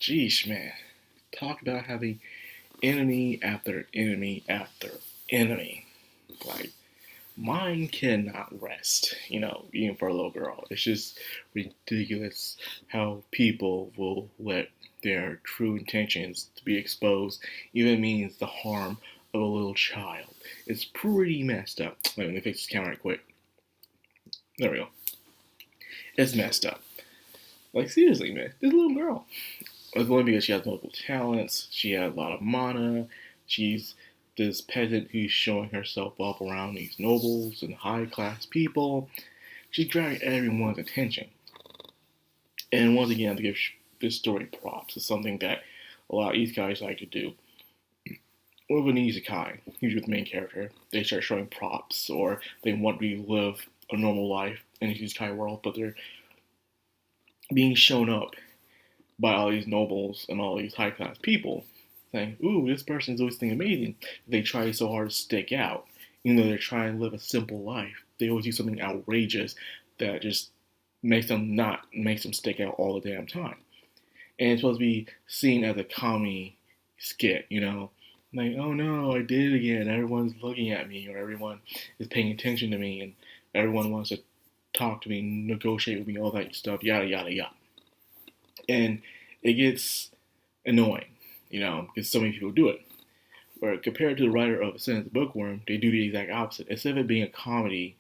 Jeesh, man. Talk about having enemy after enemy after enemy. Like, mine cannot rest, even for a little girl. It's just ridiculous how people will let their true intentions to be exposed, even means the harm of a little child. It's pretty messed up. Wait, let me fix this camera right quick. There we go. It's messed up. Like, seriously, man. This little girl. It's only because she has multiple talents, she has a lot of mana, she's this peasant who's showing herself up around these nobles and high class people. She's grabbing everyone's attention. And once again, to give this story props, it's something that a lot of these guys like to do. With an isekai, usually with the main character, they start showing props or they want to live a normal life in the isekai world, but they're being shown up by all these nobles and all these high class people, saying, "Ooh, this person's always thing amazing." They try so hard to stick out, even though they're trying to live a simple life. They always do something outrageous that just makes them stick out all the damn time. And it's supposed to be seen as a comedy skit, like, oh no, I did it again. Everyone's looking at me, or everyone is paying attention to me, and everyone wants to talk to me, negotiate with me, all that stuff, yada yada yada. And it gets annoying, because so many people do it. Where compared to the writer of Ascendance, Bookworm, they do the exact opposite. Instead of it being a comedy,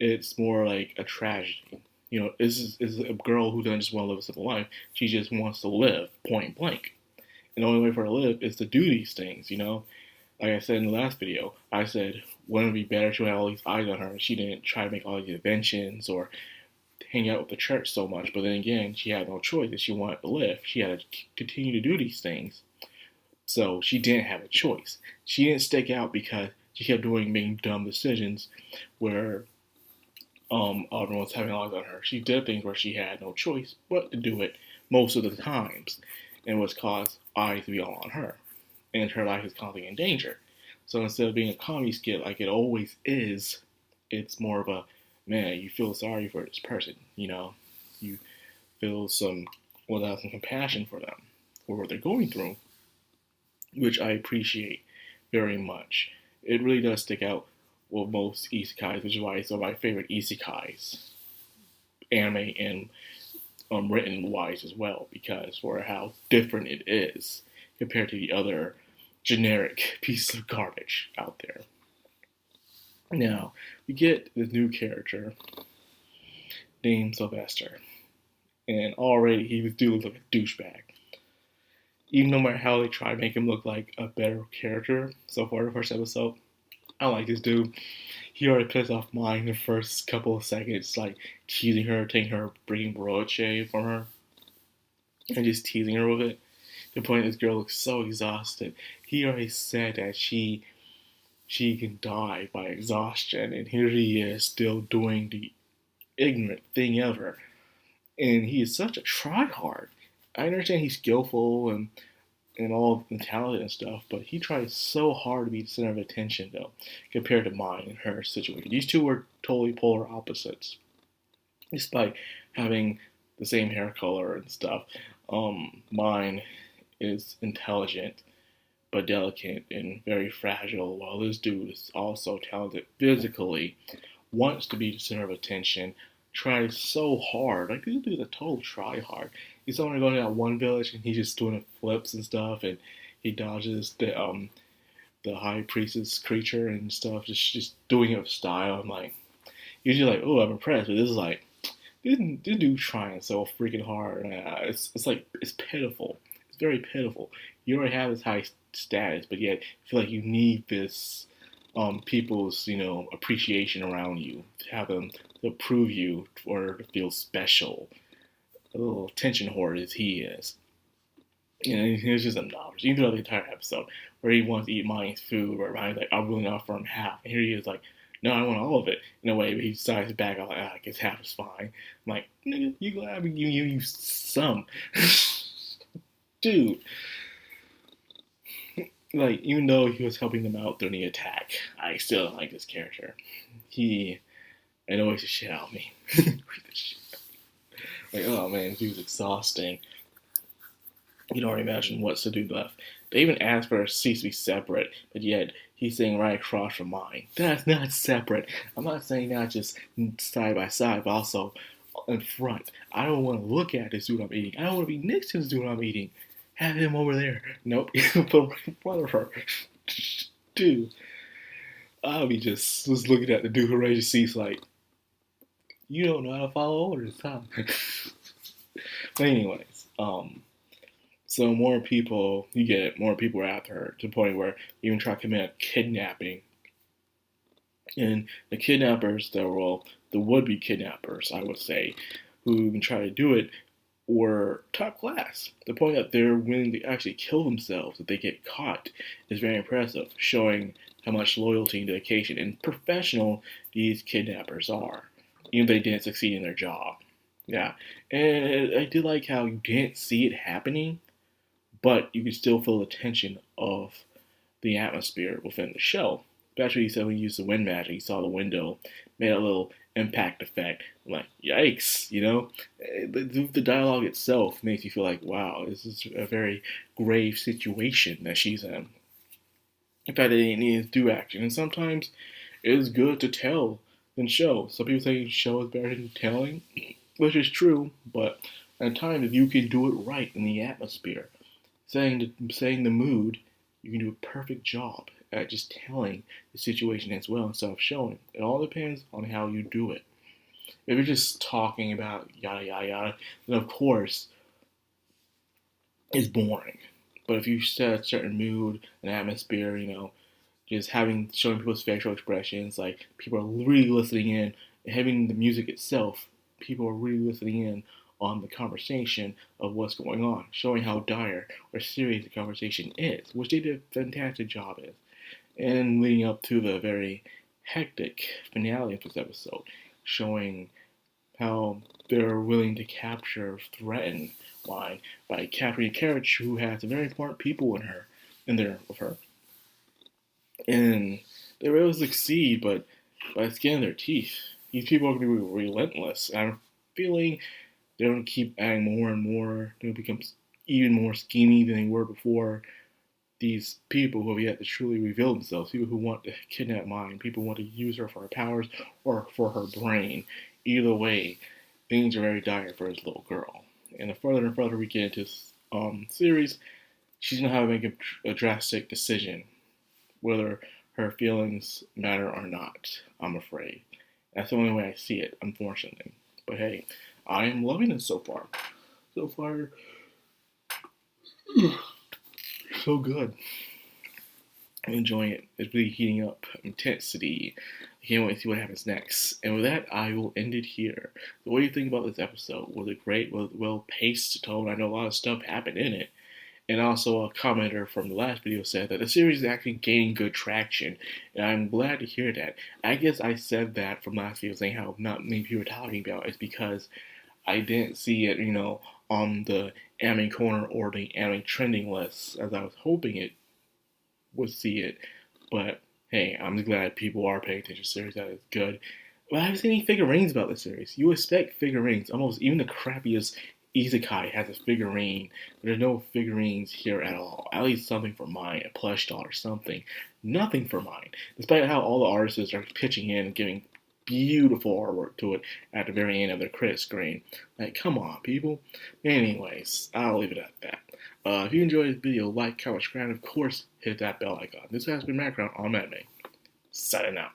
it's more like a tragedy. This is a girl who doesn't just want to live a simple life. She just wants to live, point blank. And the only way for her to live is to do these things, Like I said in the last video, I said, wouldn't it be better to have all these eyes on her and she didn't try to make all these inventions or hang out with the church so much. But then again, she had no choice if she wanted to live. She had to continue to do these things. So she didn't have a choice. She didn't stick out because she kept making dumb decisions where everyone was having eyes on her. She did things where she had no choice but to do it most of the times, and was caused eyes to be all on her, and her life is constantly in danger. So instead of being a comedy skit like it always is, it's more of a, man, you feel sorry for this person, you feel some compassion for them, for what they're going through, which I appreciate very much. It really does stick out with most isekais, which is why it's one of my favorite isekais, anime and written wise as well, because for how different it is compared to the other generic pieces of garbage out there. Now, we get this new character named Sylvester, and already he do look like a douchebag. Even no matter how they try to make him look like a better character so far the first episode, I like this dude. He already pissed off mine the first couple of seconds, like teasing her, taking her, bringing broche from her, and just teasing her with it. The point this girl looks so exhausted. He already said that she can die by exhaustion, and here he is still doing the ignorant thing ever. And he is such a tryhard. I understand he's skillful and all the talent and stuff, but he tries so hard to be the center of attention, though, compared to mine and her situation. These two were totally polar opposites, despite having the same hair color and stuff. Mine is intelligent, but delicate and very fragile, while this dude is also talented physically, wants to be the center of attention, tries so hard. Like, this dude's a total try hard. He's only going to that one village and he's just doing flips and stuff, and he dodges the high priestess creature and stuff, just doing it with style. I'm like, usually like, oh, I'm impressed, but this is like, this dude's trying so freaking hard. It's like, it's pitiful. It's very pitiful. You already have this high status, but yet you feel like you need this people's appreciation around you, to have them to approve you or to feel special. A little attention whore as he is. He's just obnoxious. You can throughout the entire episode where he wants to eat Mine's food, or Mine's like, I'm willing to offer him half. And here he is like, no, I want all of it. In a way, but he decides to back out, like, I guess half is fine. I'm like, nigga, you glad I give you some. Dude. Like, even though he was helping them out during the attack, I still don't like this character. He annoys the shit out of me. Like, oh man, he was exhausting. You can already imagine what's to do left. They even asked for seats to be separate, but yet he's sitting right across from mine. That's not separate. I'm not saying not just side by side, but also in front. I don't want to look at this dude I'm eating. I don't want to be next to this dude I'm eating. Have him over there. Nope, put him right in front of her. Dude, I'll be just looking at the dude who raised the seats like, you don't know how to follow orders, huh? But anyways, so you get more people after her to the point where you even try to commit a kidnapping. And the kidnappers the would-be kidnappers, I would say, who even try to do it were top class. The point that they're willing to actually kill themselves if they get caught is very impressive, showing how much loyalty and dedication and professional these kidnappers are, even if they didn't succeed in their job. Yeah, and I did like how you didn't see it happening, but you could still feel the tension of the atmosphere within the show. Especially you said when you used the wind magic, you saw the window, made a little impact effect. I'm like, yikes, you know? The dialogue itself makes you feel like, wow, this is a very grave situation that she's in. In fact, they need to do action. And sometimes it is good to tell than show. Some people say show is better than telling, which is true, but at times if you can do it right in the atmosphere, saying the mood, you can do a perfect job at just telling the situation as well instead of showing. It all depends on how you do it. If you're just talking about yada yada yada, then of course it's boring. But if you set a certain mood, an atmosphere, just showing people's facial expressions, like people are really listening in, and having the music itself, people are really listening in on the conversation of what's going on, showing how dire or serious the conversation is, which they did a fantastic job at. And leading up to the very hectic finale of this episode, showing how they're willing to threaten line by capturing a character who has very important people in there with her. And they were able to succeed, but by the skin of their teeth. These people are going to be relentless. And I'm feeling they're going to keep adding more and more. They're going to become even more schemy than they were before. These people who have yet to truly reveal themselves, people who want to kidnap Mind, people who want to use her for her powers or for her brain. Either way, things are very dire for this little girl. And the further and further we get into this series, she's going to have to make a drastic decision whether her feelings matter or not, I'm afraid. That's the only way I see it, unfortunately. But hey, I am loving it so far. So far, so good. I'm enjoying it. It's really heating up. Intensity. I can't wait to see what happens next. And with that, I will end it here. So what do you think about this episode? Was it great? Was it well-paced tone? I know a lot of stuff happened in it. And also a commenter from the last video said that the series is actually gaining good traction. And I'm glad to hear that. I guess I said that from last video saying how not many people are talking about it. It's because I didn't see it, on the anime corner or the anime trending list as I was hoping it would see it. But hey, I'm glad people are paying attention to the series. That is good. But I haven't seen any figurines about this series. You expect figurines. Almost even the crappiest isekai has a figurine. There's no figurines here at all. At least something for mine, a plush doll or something. Nothing for mine. Despite how all the artists are pitching in and giving beautiful artwork to it at the very end of their credit screen. Like, come on, people. Anyways, I'll leave it at that. If you enjoyed this video, like, comment, subscribe, and of course, hit that bell icon. This has been Madcrown on Madman. Signing out.